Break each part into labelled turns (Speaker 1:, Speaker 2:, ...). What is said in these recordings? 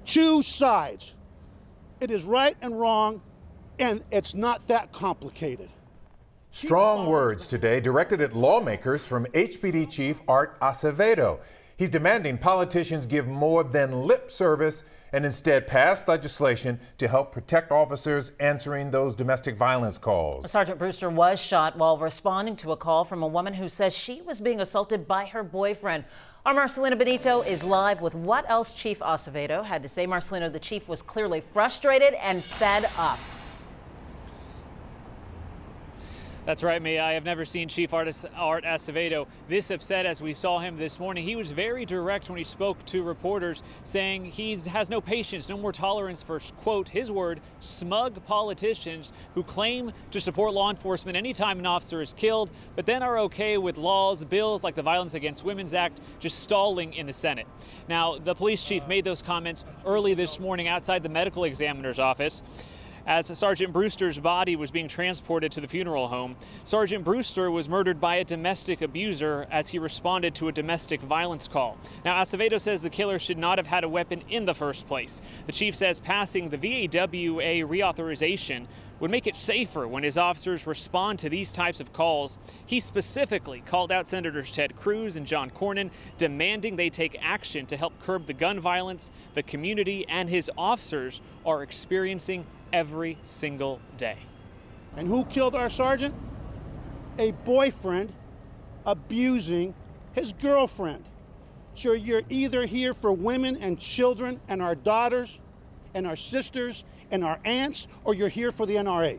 Speaker 1: choose sides. It is right and wrong, and it's not that complicated.
Speaker 2: Strong words today directed at lawmakers from HPD Chief Art Acevedo. He's demanding politicians give more than lip service and instead pass legislation to help protect officers answering those domestic violence calls.
Speaker 3: Sergeant Brewster was shot while responding to a call from a woman who says she was being assaulted by her boyfriend. Our Marcelino Benito is live with what else Chief Acevedo had to say. Marcelino, the chief was clearly frustrated and fed up.
Speaker 4: That's right, May. I have never seen Chief Art Acevedo this upset as we saw him this morning. He was very direct when he spoke to reporters, saying he has no patience, no more tolerance for, quote, his word, smug politicians who claim to support law enforcement anytime an officer is killed, but then are okay with laws, bills like the Violence Against Women's Act just stalling in the Senate. Now, the police chief made those comments early this morning outside the medical examiner's office. As Sergeant Brewster's body was being transported to the funeral home, Sergeant Brewster was murdered by a domestic abuser as he responded to a domestic violence call. Now, Acevedo says the killer should not have had a weapon in the first place. The chief says passing the VAWA reauthorization would make it safer when his officers respond to these types of calls. He specifically called out Senators Ted Cruz and John Cornyn, demanding they take action to help curb the gun violence the community and his officers are experiencing every single day.
Speaker 1: And who killed our sergeant? A boyfriend abusing his girlfriend. So you're either here for women and children and our daughters and our sisters and our aunts, or you're here for the NRA.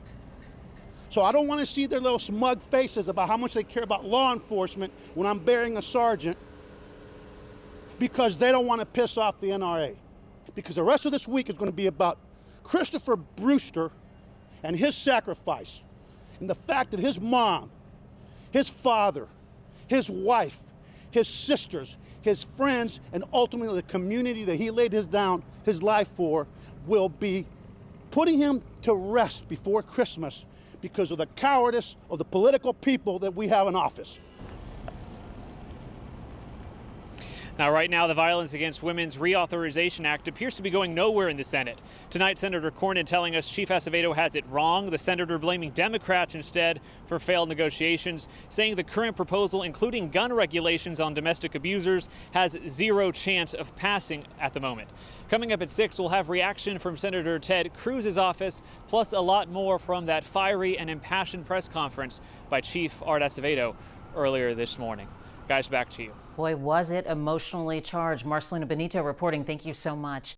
Speaker 1: So I don't want to see their little smug faces about how much they care about law enforcement when I'm burying a sergeant, because they don't want to piss off the NRA. Because the rest of this week is going to be about Christopher Brewster and his sacrifice, and the fact that his mom, his father, his wife, his sisters, his friends, and ultimately the community that he laid his life for will be putting him to rest before Christmas because of the cowardice of the political people that we have in office.
Speaker 4: Now, right now, the Violence Against Women's Reauthorization Act appears to be going nowhere in the Senate. Tonight, Senator Cornyn telling us Chief Acevedo has it wrong. The senator blaming Democrats instead for failed negotiations, saying the current proposal, including gun regulations on domestic abusers, has zero chance of passing at the moment. Coming up at 6, we'll have reaction from Senator Ted Cruz's office, plus a lot more from that fiery and impassioned press conference by Chief Art Acevedo earlier this morning. Guys, back to you.
Speaker 3: Boy, was it emotionally charged. Marcelino Benito reporting. Thank you so much.